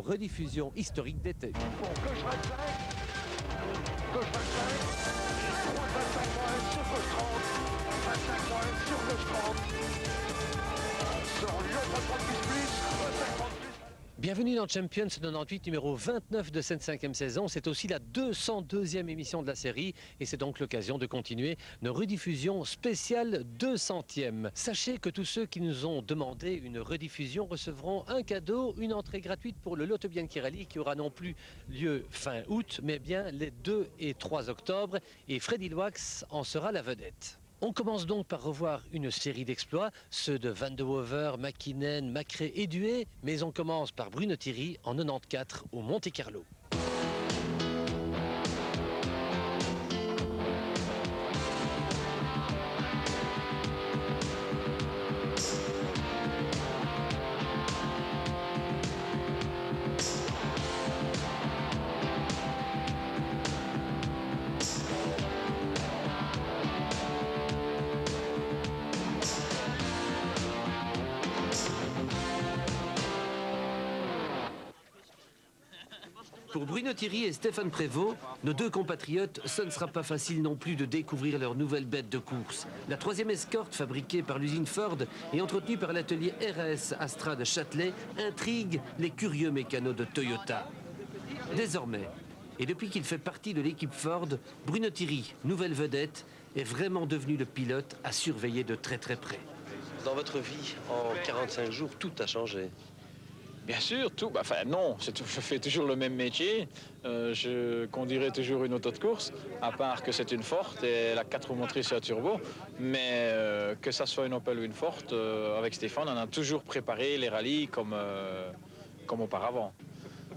rediffusion historique d'été. Gauche 25, gauche 25, droite 25 moins, sur gauche 30, 25 moins, sur gauche 30, sur Lyon 30 plus, 25 plus. Bienvenue dans Champions 98, numéro 29 de cette 5e saison. C'est aussi la 202e émission de la série et c'est donc l'occasion de continuer nos rediffusions spéciales 200e. Sachez que tous ceux qui nous ont demandé une rediffusion recevront un cadeau, une entrée gratuite pour le Loto Bianchi Rally qui aura non plus lieu fin août, mais bien les 2 et 3 octobre et Freddy Loax en sera la vedette. On commence donc par revoir une série d'exploits, ceux de Van de Waver, McKinnon, Macré et Duhay, mais on commence par Bruno Thierry en 94 au Monte Carlo. Pour Bruno Thierry et Stéphane Prévost, nos deux compatriotes, ce ne sera pas facile non plus de découvrir leur nouvelle bête de course. La 3e escorte fabriquée par l'usine Ford et entretenue par l'atelier RS Astra de Châtelet intrigue les curieux mécanos de Toyota. Désormais, et depuis qu'il fait partie de l'équipe Ford, Bruno Thierry, nouvelle vedette, est vraiment devenu le pilote à surveiller de très près. Dans votre vie, en 45 jours, tout a changé. Bien sûr, tout. Enfin non, je fais toujours le même métier. Je conduirai toujours une auto de course, à part que c'est une Ford et elle a 4 roues motrices et un turbo. Mais que ça soit une Opel ou une Ford, avec Stéphane, on a toujours préparé les rallyes comme auparavant.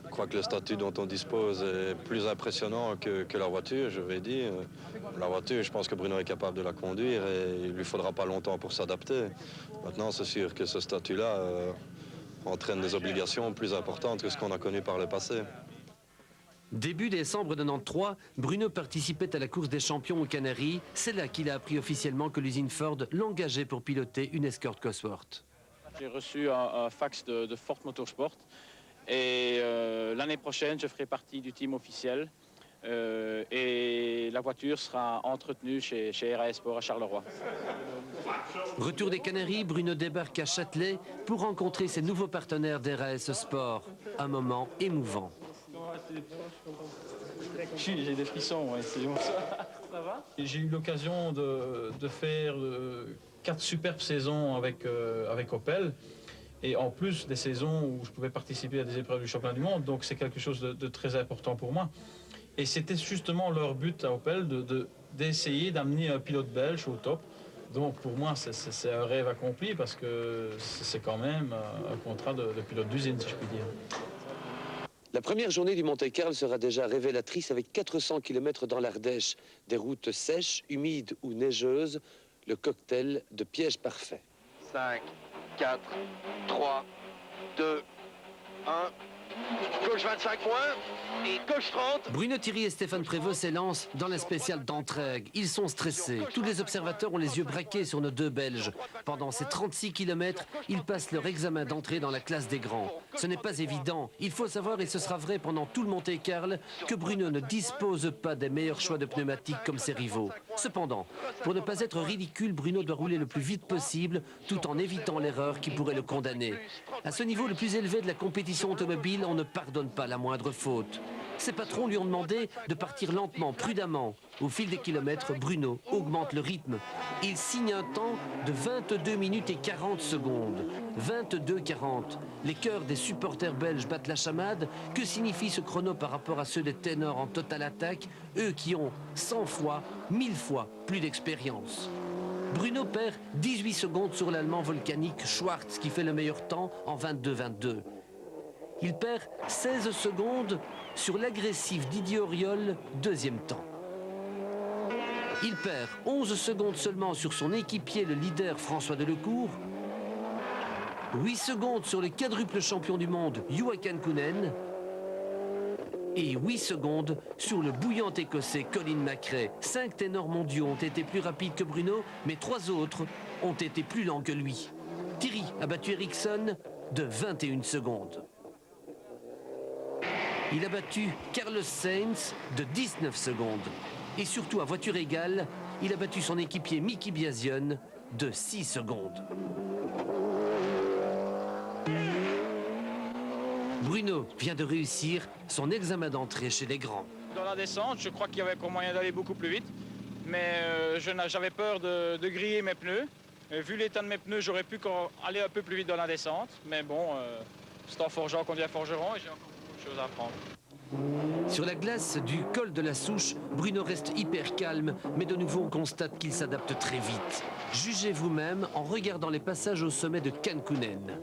Je crois que le statut dont on dispose est plus impressionnant que la voiture, je vais dire. La voiture, je pense que Bruno est capable de la conduire et il lui faudra pas longtemps pour s'adapter. Maintenant, c'est sûr que ce statut-là entraîne des obligations plus importantes que ce qu'on a connu par le passé. Début décembre 93, Bruno participait à la course des champions aux Canaries. C'est là qu'il a appris officiellement que l'usine Ford l'engageait pour piloter une escorte Cosworth. J'ai reçu un fax de Ford Motorsport et l'année prochaine, je ferai partie du team officiel et la voiture sera entretenue chez RAS Sport à Charleroi. Retour des Canaries, Bruno débarque à Châtelet pour rencontrer ses nouveaux partenaires d'RAS Sport. Un moment émouvant. J'ai des frissons, ouais, c'est bon ça. Ça va? J'ai eu l'occasion de faire 4 superbes saisons avec Opel. Et en plus des saisons où je pouvais participer à des épreuves du championnat du monde, donc c'est quelque chose de très important pour moi. Et c'était justement leur but à Opel d'essayer d'amener un pilote belge au top. Donc pour moi, c'est un rêve accompli parce que c'est quand même un contrat de pilote d'usine, si je puis dire. La première journée du Monte-Carlo sera déjà révélatrice avec 400 km dans l'Ardèche. Des routes sèches, humides ou neigeuses, le cocktail de pièges parfaits. 5, 4, 3, 2, 1, gauche 25 moins et gauche 30. Bruno Thierry et Stéphane Prévost s'élancent dans la spéciale d'Entraigues. Ils sont stressés. Tous les observateurs ont les yeux braqués sur nos deux Belges. Pendant ces 36 km, ils passent leur examen d'entrée dans la classe des grands. Ce n'est pas évident. Il faut savoir, et ce sera vrai pendant tout le Monte-Carlo, que Bruno ne dispose pas des meilleurs choix de pneumatiques comme ses rivaux. Cependant, pour ne pas être ridicule, Bruno doit rouler le plus vite possible, tout en évitant l'erreur qui pourrait le condamner. À ce niveau le plus élevé de la compétition automobile, on ne pardonne pas la moindre faute. Ses patrons lui ont demandé de partir lentement, prudemment. Au fil des kilomètres, Bruno augmente le rythme. Il signe un temps de 22 minutes et 40 secondes. 22-40. Les cœurs des supporters belges battent la chamade. Que signifie ce chrono par rapport à ceux des ténors en totale attaque, eux qui ont 100 fois, 1000 fois plus d'expérience? Bruno perd 18 secondes sur l'allemand volcanique Schwartz qui fait le meilleur temps en 22-22. Il perd 16 secondes sur l'agressif Didier Auriol, deuxième temps. Il perd 11 secondes seulement sur son équipier, le leader François Delecourt. 8 secondes sur le quadruple champion du monde, Joachim Kounen. Et 8 secondes sur le bouillant écossais Colin McRae. 5 ténors mondiaux ont été plus rapides que Bruno, mais 3 autres ont été plus lents que lui. Thierry a battu Ericsson de 21 secondes. Il a battu Carlos Sainz de 19 secondes. Et surtout, à voiture égale, il a battu son équipier Mickey Biasion de 6 secondes. Bruno vient de réussir son examen d'entrée chez les grands. Dans la descente, je crois qu'il y avait encore moyen d'aller beaucoup plus vite. Mais j'avais peur de griller mes pneus. Vu l'état de mes pneus, j'aurais pu aller un peu plus vite dans la descente. Mais bon, c'est en forgeant qu'on devient forgeron et j'ai encore beaucoup de choses à apprendre. Sur la glace du col de la Souche, Bruno reste hyper calme, mais de nouveau on constate qu'il s'adapte très vite. Jugez vous-même en regardant les passages au sommet de Cancunen.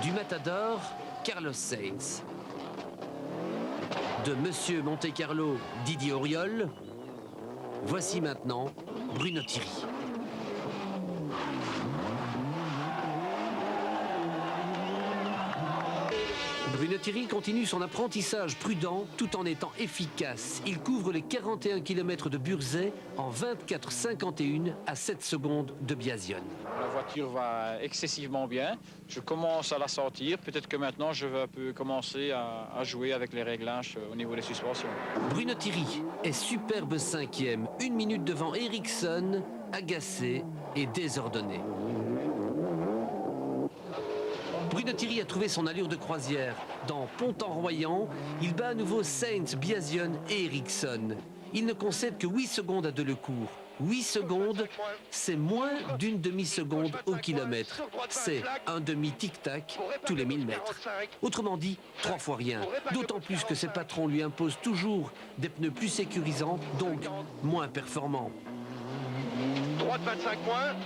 Du Matador, Carlos Sainz. De Monsieur Monte Carlo, Didier Auriol. Voici maintenant Bruno Thierry. Bruno Thierry continue son apprentissage prudent tout en étant efficace. Il couvre les 41 km de Burzet en 24,51 à 7 secondes de Biasion. La voiture va excessivement bien. Je commence à la sentir. Peut-être que maintenant, je vais un peu commencer à jouer avec les réglages au niveau des suspensions. Bruno Thierry est superbe 5e, 1 minute devant Ericsson, agacé et désordonné. Bruno Thierry a trouvé son allure de croisière. Dans Pont-en-Royant, il bat à nouveau Sainz, Biasion et Ericsson. Il ne concède que 8 secondes à Delecourt. 8 secondes, c'est moins d'une demi-seconde au kilomètre. C'est un demi tic-tac tous les 1000 mètres. Autrement dit, 3 fois rien. D'autant plus que ses patrons lui imposent toujours des pneus plus sécurisants, donc moins performants. Droite 25 points.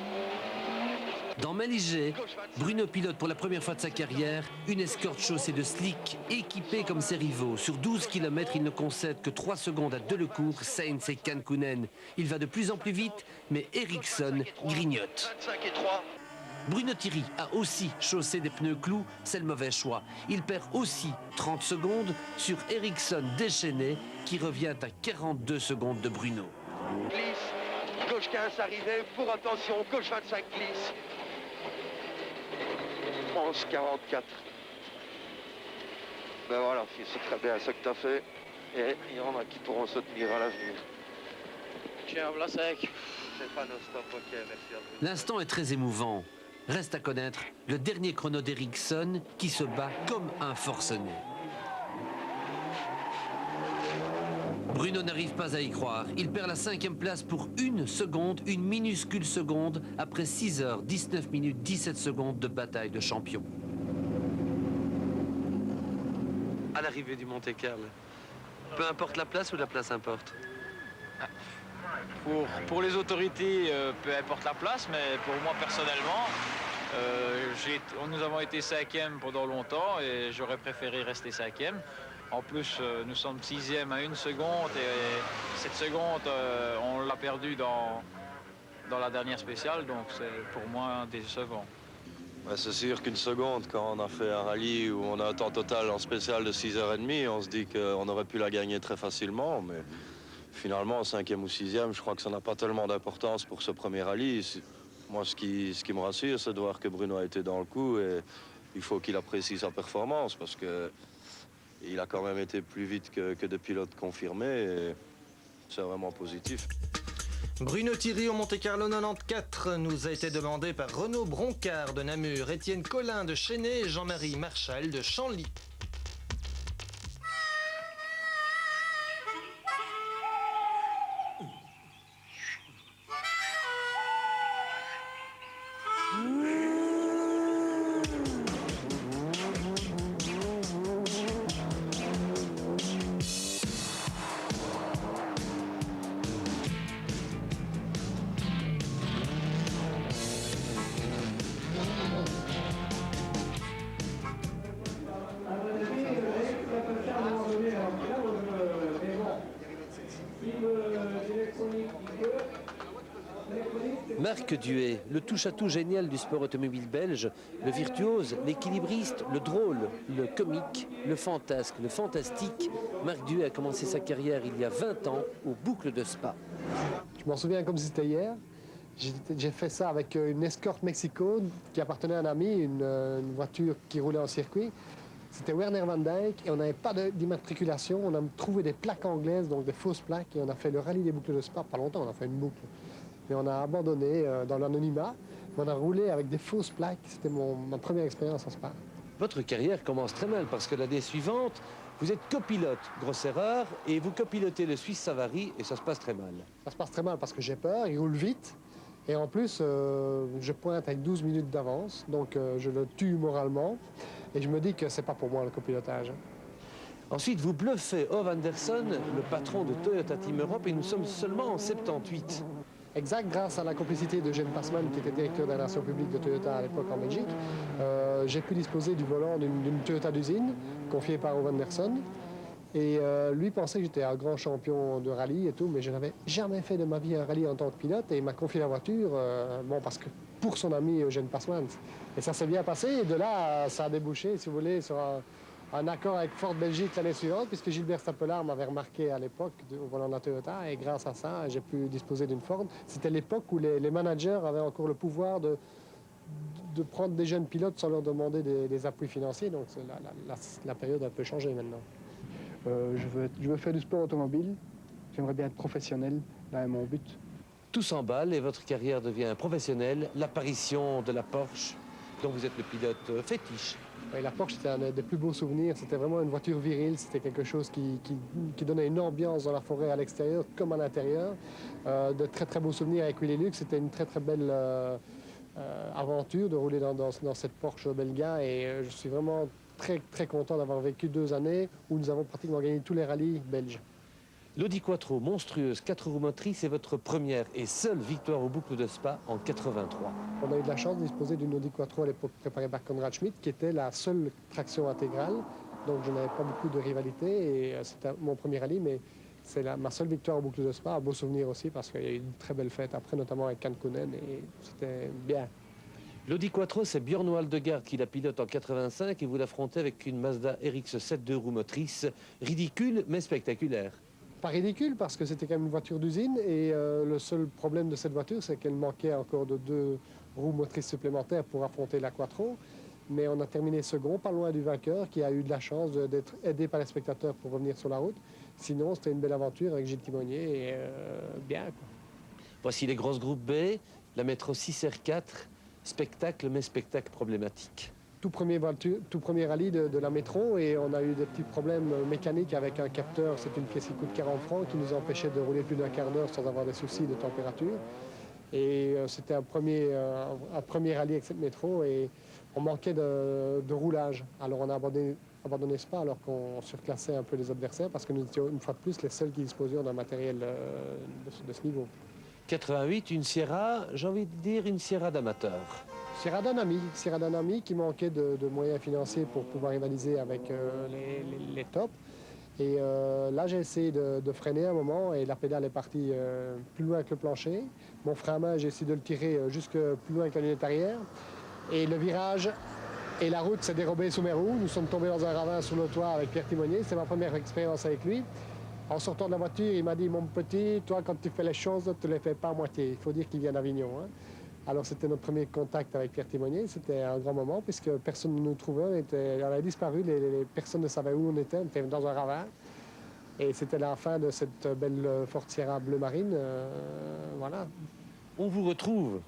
Dans Maligé, Bruno pilote pour la première fois de sa carrière une escorte chaussée de slick équipée comme ses rivaux. Sur 12 km, il ne concède que 3 secondes à Delecourt, Sainz et Cancunen. Il va de plus en plus vite, mais Ericsson grignote. 25 et 3. Bruno Thierry a aussi chaussé des pneus clous, c'est le mauvais choix. Il perd aussi 30 secondes sur Ericsson déchaîné qui revient à 42 secondes de Bruno. Glisse. Gauche 15 arrivé. Pour attention. Gauche 25 glisse. 11,44. Ben voilà, c'est très bien ce que tu as fait. Et il y en a qui pourront se tenir à l'avenir. Tiens, voilà sec. C'est pas non-stop, ok, merci à vous. L'instant est très émouvant. Reste à connaître le dernier chrono d'Ericsson qui se bat comme un forcené. Bruno n'arrive pas à y croire. Il perd la 5e place pour 1 seconde, une minuscule seconde, après 6 heures, 19 minutes, 17 secondes de bataille de champion. À l'arrivée du Monte-Carlo, peu importe la place ou la place importe? Pour les autorités, peu importe la place, mais pour moi personnellement, nous avons été 5e pendant longtemps et j'aurais préféré rester 5e. En plus, nous sommes 6e à 1 seconde et cette seconde, on l'a perdue dans la dernière spéciale, donc c'est pour moi décevant. Ouais, c'est sûr qu'une seconde, quand on a fait un rallye où on a un temps total en spécial de 6h30, on se dit qu'on aurait pu la gagner très facilement, mais finalement, 5e ou 6e, je crois que ça n'a pas tellement d'importance pour ce premier rallye. Moi, ce qui me rassure, c'est de voir que Bruno a été dans le coup et il faut qu'il apprécie sa performance parce que il a quand même été plus vite que des pilotes confirmés et c'est vraiment positif. Bruno Thierry au Monte-Carlo 94 nous a été demandé par Renaud Broncard de Namur, Étienne Collin de Chesnay et Jean-Marie Marchal de Chanly. Marc Duet, le touche-à-tout génial du sport automobile belge, le virtuose, l'équilibriste, le drôle, le comique, le fantasque, le fantastique. Marc Duet a commencé sa carrière il y a 20 ans aux boucles de Spa. Je m'en souviens comme si c'était hier. J'ai fait ça avec une Escort Mexico qui appartenait à un ami, une voiture qui roulait en circuit. C'était Werner van Dijk et on n'avait pas d'immatriculation. On a trouvé des plaques anglaises, donc des fausses plaques, et on a fait le rallye des boucles de Spa. Pas longtemps, on a fait une boucle. Mais on a abandonné dans l'anonymat. On a roulé avec des fausses plaques. C'était ma première expérience en Spa. Votre carrière commence très mal parce que l'année suivante, vous êtes copilote, grosse erreur, et vous copilotez le Suisse Savary et ça se passe très mal. Ça se passe très mal parce que j'ai peur, il roule vite. Et en plus, je pointe avec 12 minutes d'avance, donc je le tue moralement. Et je me dis que c'est pas pour moi le copilotage. Ensuite, vous bluffez Ove Anderson, le patron de Toyota Team Europe, et nous sommes seulement en 78. Exact, grâce à la complicité de Eugène Passmann, qui était directeur de la relation publique de Toyota à l'époque en Belgique, j'ai pu disposer du volant d'une Toyota d'usine, confiée par Ove Anderson. Et lui pensait que j'étais un grand champion de rallye et tout, mais je n'avais jamais fait de ma vie un rallye en tant que pilote, et il m'a confié la voiture, bon, parce que pour son ami Eugène Passmann. Et ça s'est bien passé, et de là, ça a débouché, si vous voulez, sur un accord avec Ford Belgique l'année suivante, puisque Gilbert Stapelard m'avait remarqué à l'époque au volant de la Toyota, et grâce à ça, j'ai pu disposer d'une Ford. C'était l'époque où les managers avaient encore le pouvoir de prendre des jeunes pilotes sans leur demander des appuis financiers, donc la période a un peu changé maintenant. Je veux faire du sport automobile, j'aimerais bien être professionnel, là est mon but. Tout s'emballe et votre carrière devient professionnelle, l'apparition de la Porsche, dont vous êtes le pilote fétiche. Oui, la Porsche, c'était un des plus beaux souvenirs. C'était vraiment une voiture virile. C'était quelque chose qui donnait une ambiance dans la forêt à l'extérieur comme à l'intérieur. De très, très beaux souvenirs avec Willy Lux. C'était une très, très belle aventure de rouler dans cette Porsche Belga. Et je suis vraiment très, très content d'avoir vécu 2 années où nous avons pratiquement gagné tous les rallyes belges. L'Audi Quattro monstrueuse 4 roues motrices est votre première et seule victoire aux boucles de Spa en 83. On a eu de la chance de disposer d'une Audi Quattro à l'époque préparée par Conrad Schmidt, qui était la seule traction intégrale. Donc je n'avais pas beaucoup de rivalité et c'était mon premier rallye, mais c'est ma seule victoire aux boucles de Spa. Un beau souvenir aussi parce qu'il y a eu une très belle fête après, notamment avec Kankkunen, et c'était bien. L'Audi Quattro, c'est Björn Waldegaard qui la pilote en 85 et vous l'affrontez avec une Mazda RX-7 2 roues motrices, ridicule mais spectaculaire. Pas ridicule parce que c'était quand même une voiture d'usine et le seul problème de cette voiture, c'est qu'elle manquait encore de 2 roues motrices supplémentaires pour affronter la Quattro. Mais on a terminé second, pas loin du vainqueur, qui a eu de la chance d'être aidé par les spectateurs pour revenir sur la route. Sinon, c'était une belle aventure avec Gilles Timonier et bien, quoi. Voici les grosses groupes B, la Métro 6R4, spectacle mais spectacle problématique. Tout premier rallye de la métro et on a eu des petits problèmes mécaniques avec un capteur, c'est une pièce qui coûte 40 francs, qui nous empêchait de rouler plus d'un quart d'heure sans avoir des soucis de température. Et c'était un premier rallye avec cette métro et on manquait de roulage. Alors on a abandonné Spa alors qu'on surclassait un peu les adversaires parce que nous étions une fois de plus les seuls qui disposions d'un matériel de ce niveau. 88, une Sierra, j'ai envie de dire une Sierra d'amateur. Sierra d'un ami qui manquait de moyens financiers pour pouvoir rivaliser avec les tops. Et là, j'ai essayé de freiner un moment et la pédale est partie plus loin que le plancher. Mon frein à main, j'ai essayé de le tirer jusque plus loin que la lunette arrière. Et le virage et la route s'est dérobée sous mes roues. Nous sommes tombés dans un ravin sur le toit avec Pierre Timonier. C'est ma première expérience avec lui. En sortant de la voiture, il m'a dit « Mon petit, toi, quand tu fais les choses, tu ne les fais pas à moitié. Il faut dire qu'il vient d'Avignon. Hein. » Alors, c'était notre premier contact avec Pierre Timonier. C'était un grand moment puisque personne ne nous trouvait. On avait disparu. Les personnes ne savaient où on était. On était dans un ravin. Et c'était la fin de cette belle Ford Sierra bleu marine. Voilà. On vous retrouve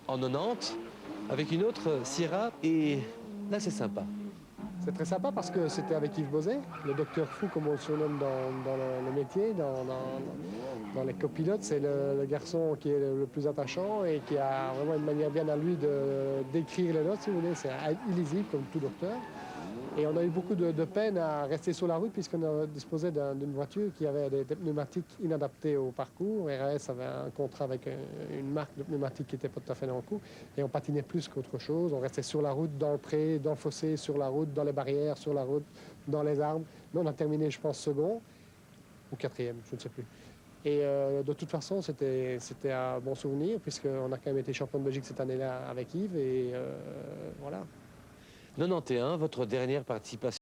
en 90 avec une autre Sierra et là, c'est sympa. C'est très sympa parce que c'était avec Yves Bozet, le docteur fou comme on le surnomme dans le métier, dans les copilotes. C'est le garçon qui est le plus attachant et qui a vraiment une manière bien à lui d'écrire les notes, si vous voulez. C'est illisible comme tout docteur. Et on a eu beaucoup de peine à rester sur la route puisqu'on disposait d'une voiture qui avait des pneumatiques inadaptés au parcours. RAS avait un contrat avec une marque de pneumatiques qui n'était pas tout à fait dans le coup. Et on patinait plus qu'autre chose. On restait sur la route, dans le pré, dans le fossé, sur la route, dans les barrières, sur la route, dans les arbres. Nous, on a terminé, je pense, second ou 4e, je ne sais plus. Et de toute façon, c'était un bon souvenir puisqu'on a quand même été champion de Belgique cette année-là avec Yves. Et voilà. 91, votre dernière participation.